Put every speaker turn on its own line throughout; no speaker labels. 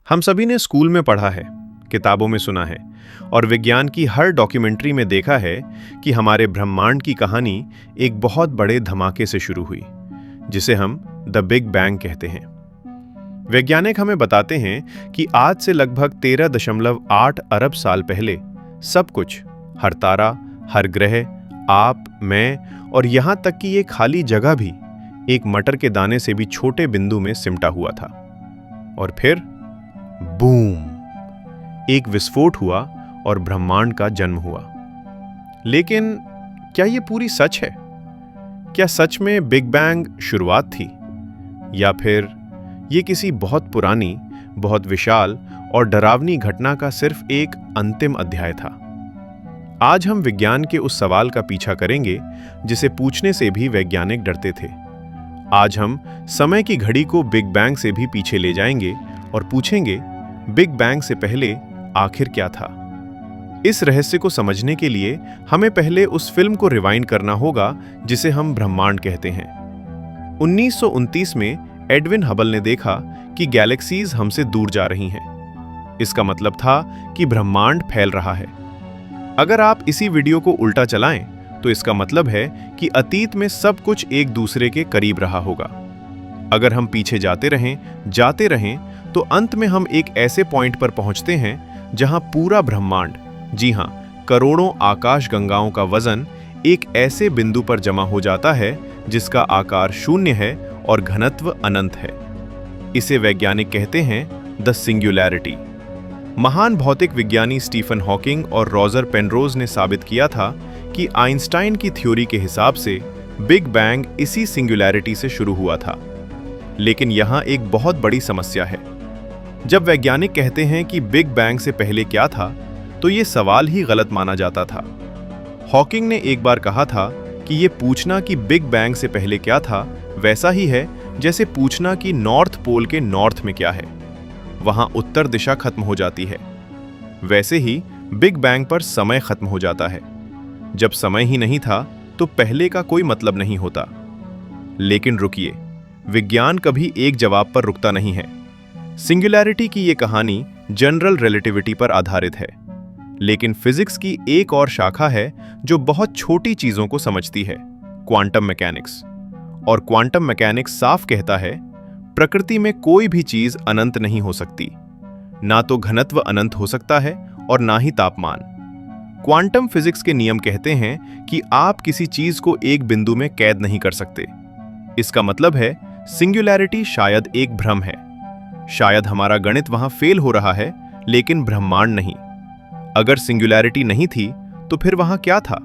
हम सभी ने स्कूल में पढ़ा है, किताबों में सुना है और विज्ञान की हर डॉक्यूमेंट्री में देखा है कि हमारे ब्रह्मांड की कहानी एक बहुत बड़े धमाके से शुरू हुई, जिसे हम द बिग बैंग कहते हैं। वैज्ञानिक हमें बताते हैं कि आज से लगभग 13.8 अरब साल पहले सब कुछ, हर तारा, हर ग्रह, आप, मैं और यहां तक कि ये खाली जगह भी एक मटर के दाने से भी छोटे बिंदु में सिमटा हुआ था। और फिर बूम, एक विस्फोट हुआ और ब्रह्मांड का जन्म हुआ। लेकिन क्या ये पूरी सच है? क्या सच में बिग बैंग शुरुआत थी, या फिर ये किसी बहुत पुरानी, बहुत विशाल और डरावनी घटना का सिर्फ एक अंतिम अध्याय था? आज हम विज्ञान के उस सवाल का पीछा करेंगे जिसे पूछने से भी वैज्ञानिक डरते थे। आज हम समय की घड़ी को बिग बैंग से भी पीछे ले जाएंगे और पूछेंगे, बिग बैंग से पहले आखिर क्या था? इस रहस्य को समझने के लिए हमें पहले उस फिल्म को रिवाइंड करना होगा जिसे हम ब्रह्मांड कहते हैं। 1929 में एडविन हबल ने देखा कि गैलेक्सीज हमसे दूर जा रही हैं। इसका मतलब था कि ब्रह्मांड फैल रहा है। अगर आप इसी वीडियो को उल्टा चलाएं, तो इसका मतलब है कि अतीत में सब कुछ एक दूसरे के करीब रहा होगा। अगर हम पीछे जाते रहें, तो अंत में हम एक ऐसे पॉइंट पर पहुंचते हैं जहां पूरा ब्रह्मांड, जी हां, करोड़ों आकाश गंगाओं का वजन एक ऐसे बिंदु पर जमा हो जाता है जिसका आकार शून्य है और घनत्व अनंत है। इसे वैज्ञानिक कहते हैं द सिंगुलैरिटी। महान भौतिक विज्ञानी स्टीफन हॉकिंग और रॉजर पेनरोज ने साबित किया था कि आइंस्टाइन की थ्योरी के हिसाब से बिग बैंग इसी सिंगुलैरिटी से शुरू हुआ था। लेकिन यहां एक बहुत बड़ी समस्या है। जब वैज्ञानिक कहते हैं कि बिग बैंग से पहले क्या था, तो ये सवाल ही गलत माना जाता था। हॉकिंग ने एक बार कहा था कि ये पूछना कि बिग बैंग से पहले क्या था वैसा ही है जैसे पूछना कि नॉर्थ पोल के नॉर्थ में क्या है। वहां उत्तर दिशा खत्म हो जाती है। वैसे ही बिग बैंग पर समय खत्म हो जाता है। जब समय ही नहीं था तो पहले का कोई मतलब नहीं होता। लेकिन रुकिए, विज्ञान कभी एक जवाब पर रुकता नहीं है। सिंगुलैरिटी की ये कहानी जनरल रिलेटिविटी पर आधारित है, लेकिन फिजिक्स की एक और शाखा है जो बहुत छोटी चीजों को समझती है, क्वांटम मैकेनिक्स। और क्वांटम मैकेनिक्स साफ कहता है, प्रकृति में कोई भी चीज अनंत नहीं हो सकती। ना तो घनत्व अनंत हो सकता है और ना ही तापमान। क्वांटम फिजिक्स के नियम कहते हैं कि आप किसी चीज को एक बिंदु में कैद नहीं कर सकते। इसका मतलब है सिंगुलैरिटी शायद एक भ्रम है। शायद हमारा गणित वहां फेल हो रहा है, लेकिन ब्रह्मांड नहीं। अगर सिंगुलैरिटी नहीं थी तो फिर वहां क्या था?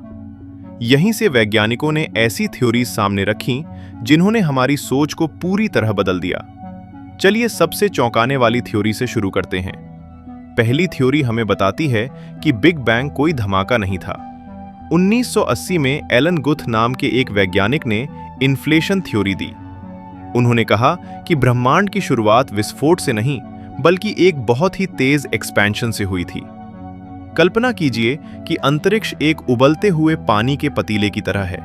यहीं से वैज्ञानिकों ने ऐसी थ्योरीज सामने रखी जिन्होंने हमारी सोच को पूरी तरह बदल दिया। चलिए सबसे चौंकाने वाली थ्योरी से शुरू करते हैं। पहली थ्योरी हमें बताती है कि बिग बैंग कोई धमाका नहीं था। 1980 में एलन गुथ नाम के एक वैज्ञानिक ने इन्फ्लेशन थ्योरी दी। उन्होंने कहा कि ब्रह्मांड की शुरुआत विस्फोट से नहीं, बल्कि एक बहुत ही तेज एक्सपेंशन से हुई थी। कल्पना कीजिए कि अंतरिक्ष एक उबलते हुए पानी के पतीले की तरह है।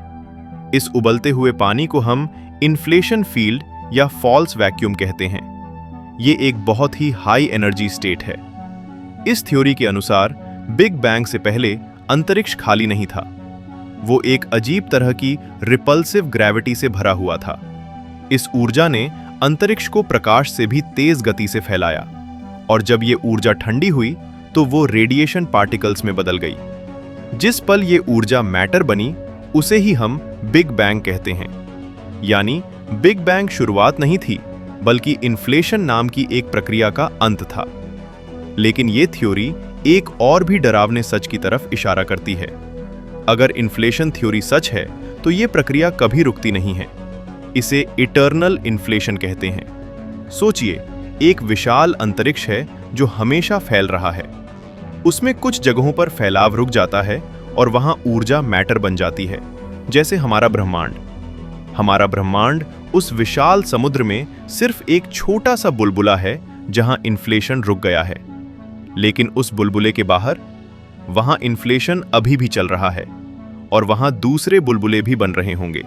इस उबलते हुए पानी को हम इन्फ्लेशन फील्ड या फॉल्स वैक्यूम कहते हैं। ये एक बहुत ही हाई एनर्जी स्टेट है। इस थ्योरी के अनुसार बिग बैंग से पहले अंतरिक्ष खाली नहीं था। वो एक अजीब तरह की रिपल्सिव ग्रेविटी से भरा हुआ था। इस ऊर्जा ने अंतरिक्ष को प्रकाश से भी तेज गति से फैलाया, और जब ये ऊर्जा ठंडी हुई तो वो रेडिएशन पार्टिकल्स में बदल गई। जिस पल ये ऊर्जा मैटर बनी, उसे ही हम बिग बैंग कहते हैं। यानी बिग बैंग शुरुआत नहीं थी, बल्कि इन्फ्लेशन नाम की एक प्रक्रिया का अंत था। लेकिन ये थ्योरी एक और भी डरावने सच की तरफ इशारा करती है। अगर इन्फ्लेशन थ्योरी सच है तो ये प्रक्रिया कभी रुकती नहीं है। इसे इटर्नल इन्फ्लेशन कहते हैं। सोचिए, एक विशाल अंतरिक्ष है जो हमेशा फैल रहा है। उसमें कुछ जगहों पर फैलाव रुक जाता है और वहां ऊर्जा मैटर बन जाती है, जैसे हमारा ब्रह्मांड। हमारा ब्रह्मांड उस विशाल समुद्र में सिर्फ एक छोटा सा बुलबुला है जहां इन्फ्लेशन रुक गया है। लेकिन उस बुलबुले के बाहर, वहां इन्फ्लेशन अभी भी चल रहा है और वहां दूसरे बुलबुले भी बन रहे होंगे।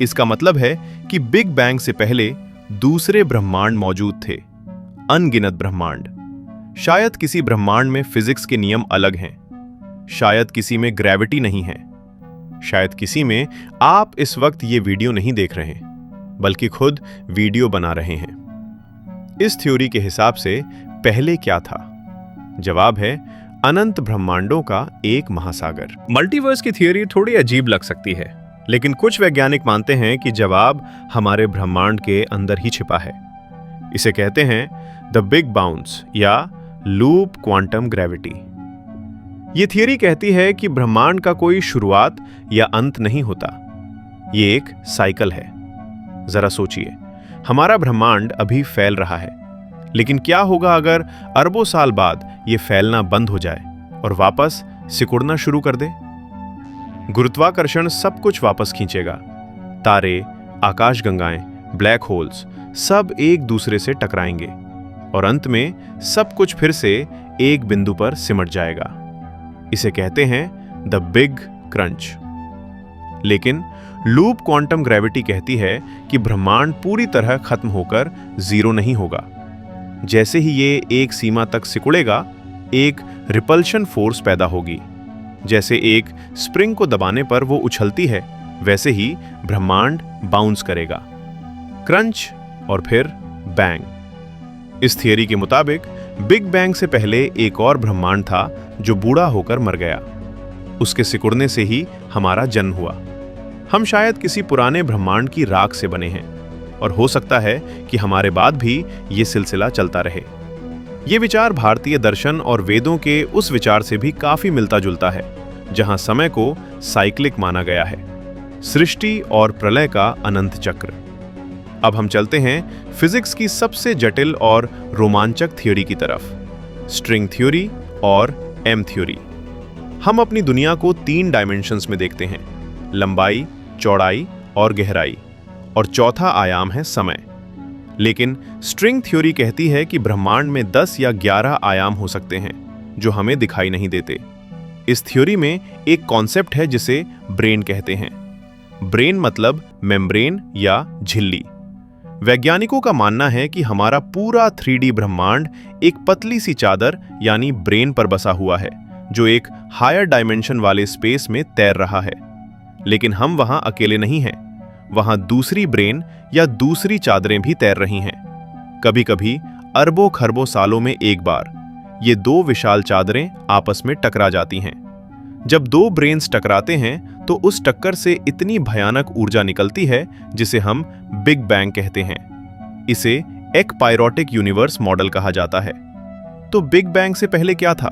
इसका मतलब है कि बिग बैंग से पहले दूसरे ब्रह्मांड मौजूद थे। अनगिनत ब्रह्मांड। शायद किसी ब्रह्मांड में फिजिक्स के नियम अलग हैं, शायद किसी में ग्रेविटी नहीं है, शायद किसी में आप इस वक्त ये वीडियो नहीं देख रहे बल्कि खुद वीडियो बना रहे हैं। इस थ्योरी के हिसाब से पहले क्या था? जवाब है अनंत ब्रह्मांडों का एक महासागर। मल्टीवर्स की थ्योरी थोड़ी अजीब लग सकती है, लेकिन कुछ वैज्ञानिक मानते हैं कि जवाब हमारे ब्रह्मांड के अंदर ही छिपा है। इसे कहते हैं द बिग बाउंस या लूप क्वांटम ग्रेविटी। ये थियरी कहती है कि ब्रह्मांड का कोई शुरुआत या अंत नहीं होता, ये एक साइकिल है। जरा सोचिए, हमारा ब्रह्मांड अभी फैल रहा है, लेकिन क्या होगा अगर अरबों साल बाद ये फैलना बंद हो जाए और वापस सिकुड़ना शुरू कर दे? गुरुत्वाकर्षण सब कुछ वापस खींचेगा। तारे, आकाशगंगाएं, ब्लैक होल्स सब एक दूसरे से टकराएंगे और अंत में सब कुछ फिर से एक बिंदु पर सिमट जाएगा। इसे कहते हैं द बिग क्रंच। लेकिन लूप क्वांटम ग्रेविटी कहती है कि ब्रह्मांड पूरी तरह खत्म होकर जीरो नहीं होगा। जैसे ही ये एक सीमा तक सिकुड़ेगा, एक रिपल्शन फोर्स पैदा होगी। जैसे एक स्प्रिंग को दबाने पर वो उछलती है, वैसे ही ब्रह्मांड बाउंस करेगा। क्रंच और फिर बैंग। इस थियरी के मुताबिक बिग बैंग से पहले एक और ब्रह्मांड था जो बूढ़ा होकर मर गया। उसके सिकुड़ने से ही हमारा जन्म हुआ। हम शायद किसी पुराने ब्रह्मांड की राख से बने हैं और हो सकता है कि हमारे बाद भी ये सिलसिला चलता रहे। ये विचार भारतीय दर्शन और वेदों के उस विचार से भी काफी मिलता जुलता है, जहां समय को साइक्लिक माना गया है, सृष्टि और प्रलय का अनंत चक्र। अब हम चलते हैं फिजिक्स की सबसे जटिल और रोमांचक थ्योरी की तरफ, स्ट्रिंग थ्योरी और एम थ्योरी। हम अपनी दुनिया को 3 डायमेंशंस में देखते हैं, लंबाई, चौड़ाई और गहराई, और चौथा आयाम है समय। लेकिन स्ट्रिंग थ्योरी कहती है कि ब्रह्मांड में 10 या 11 आयाम हो सकते हैं जो हमें दिखाई नहीं देते। इस थ्योरी में एक कॉन्सेप्ट है जिसे ब्रेन कहते हैं। ब्रेन मतलब मेम्ब्रेन या झिल्ली। वैज्ञानिकों का मानना है कि हमारा पूरा 3D ब्रह्मांड एक पतली सी चादर यानी ब्रेन पर बसा हुआ है, जो एक हायर डायमेंशन वाले स्पेस में तैर रहा है। लेकिन हम वहां अकेले नहीं हैं, वहां दूसरी ब्रेन या दूसरी चादरें भी तैर रही हैं। कभी कभी अरबों खरबों सालों में एक बार ये 2 विशाल चादरें आपस में टकरा जाती हैं। जब 2 ब्रेन्स टकराते हैं तो उस टक्कर से इतनी भयानक ऊर्जा निकलती है जिसे हम बिग बैंग कहते हैं। इसे एकपायरोटिक यूनिवर्स मॉडल कहा जाता है। तो बिग बैंग से पहले क्या था?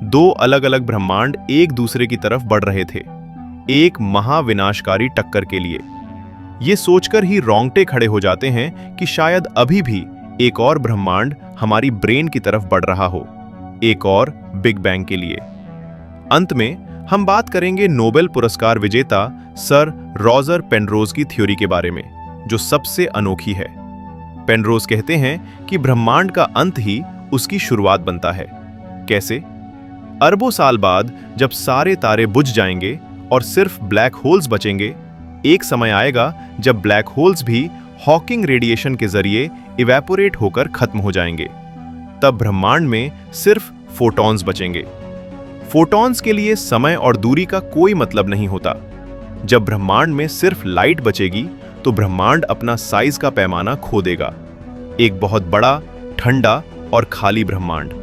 2 अलग अलग ब्रह्मांड एक दूसरे की तरफ बढ़ रहे थे, एक महाविनाशकारी टक्कर के लिए। ये सोचकर ही रोंगटे खड़े हो जाते हैं कि शायद अभी भी एक और ब्रह्मांड हमारी ब्रेन की तरफ बढ़ रहा हो, एक और बिग बैंग के लिए। अंत में हम बात करेंगे नोबेल पुरस्कार विजेता सर रॉजर पेनरोज की थ्योरी के बारे में, जो सबसे अनोखी है। पेनरोज कहते हैं कि ब्रह्मांड का अंत ही उसकी शुरुआत बनता है। कैसे? अरबों साल बाद जब सारे तारे बुझ जाएंगे और सिर्फ ब्लैक होल्स बचेंगे, एक समय आएगा जब ब्लैक होल्स भी हॉकिंग रेडिएशन के जरिए इवेपोरेट होकर खत्म हो जाएंगे। तब ब्रह्मांड में सिर्फ फोटॉन्स बचेंगे। फोटॉन्स के लिए समय और दूरी का कोई मतलब नहीं होता। जब ब्रह्मांड में सिर्फ लाइट बचेगी तो ब्रह्मांड अपना साइज का पैमाना खो देगा, एक बहुत बड़ा, ठंडा और खाली ब्रह्मांड।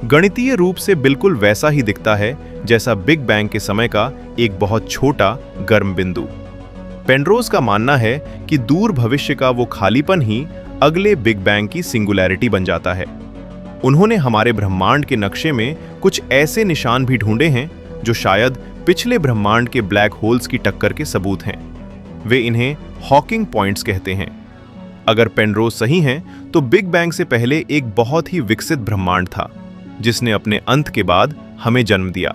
गणितीय रूप से बिल्कुल वैसा ही दिखता है जैसा बिग बैंग के समय का एक बहुत छोटा गर्म बिंदु। पेनरोज का मानना है कि दूर भविष्य का वो खालीपन ही अगले बिग बैंग की सिंगुलैरिटी बन जाता है। उन्होंने हमारे ब्रह्मांड के नक्शे में कुछ ऐसे निशान भी ढूंढे हैं जो शायद पिछले ब्रह्मांड के ब्लैक होल्स की टक्कर के सबूत हैं। वे इन्हें हॉकिंग पॉइंट्स कहते हैं। अगर पेनरोज सही हैं, तो बिग बैंग से पहले एक बहुत ही विकसित ब्रह्मांड था, जिसने अपने अंत के बाद हमें जन्म दिया।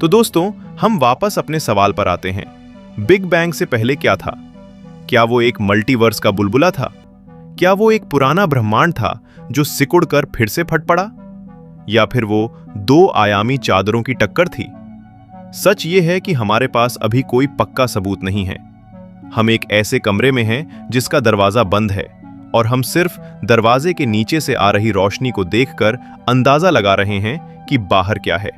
तो दोस्तों, हम वापस अपने सवाल पर आते हैं। बिग बैंग से पहले क्या था? क्या वो एक मल्टीवर्स का बुलबुला था? क्या वो एक पुराना ब्रह्मांड था जो सिकुड़कर फिर से फट पड़ा? या फिर वो 2 आयामी चादरों की टक्कर थी? सच ये है कि हमारे पास अभी कोई पक्का सबूत नहीं है। हम एक ऐसे कमरे में हैं जिसका दरवाजा बंद है और हम सिर्फ दरवाजे के नीचे से आ रही रोशनी को देखकर अंदाजा लगा रहे हैं कि बाहर क्या है।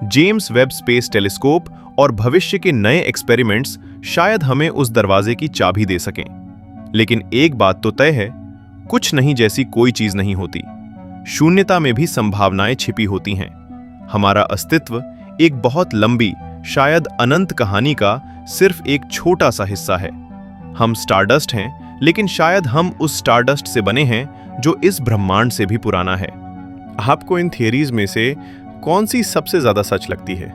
जेम्स वेब स्पेस टेलीस्कोप और भविष्य के नए एक्सपेरिमेंट्स शायद हमें उस दरवाजे की चाबी दे सकें। लेकिन एक बात तो तय है, कुछ नहीं जैसी कोई चीज नहीं होती। शून्यता में भी संभावनाएं छिपी होती हैं। हमारा अस्तित्व एक बहुत लंबी, शायद अनंत कहानी का सिर्फ एक छोटा सा हिस्सा है। हम स्टारडस्ट हैं, लेकिन शायद हम उस स्टारडस्ट से बने हैं जो इस ब्रह्मांड से भी पुराना है। आपको इन थियरीज में से कौन सी सबसे ज्यादा सच लगती है?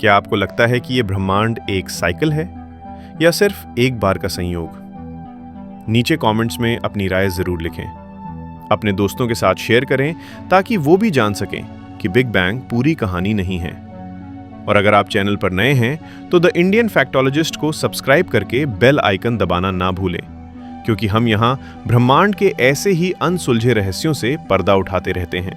क्या आपको लगता है कि यह ब्रह्मांड एक साइकिल है या सिर्फ एक बार का संयोग? नीचे कमेंट्स में अपनी राय जरूर लिखें। अपने दोस्तों के साथ शेयर करें ताकि वो भी जान सकें कि बिग बैंग पूरी कहानी नहीं है। और अगर आप चैनल पर नए हैं तो द इंडियन फैक्टोलॉजिस्ट को सब्सक्राइब करके बेल आइकन दबाना ना भूलें, क्योंकि हम यहाँ ब्रह्मांड के ऐसे ही अनसुलझे रहस्यों से पर्दा उठाते रहते हैं।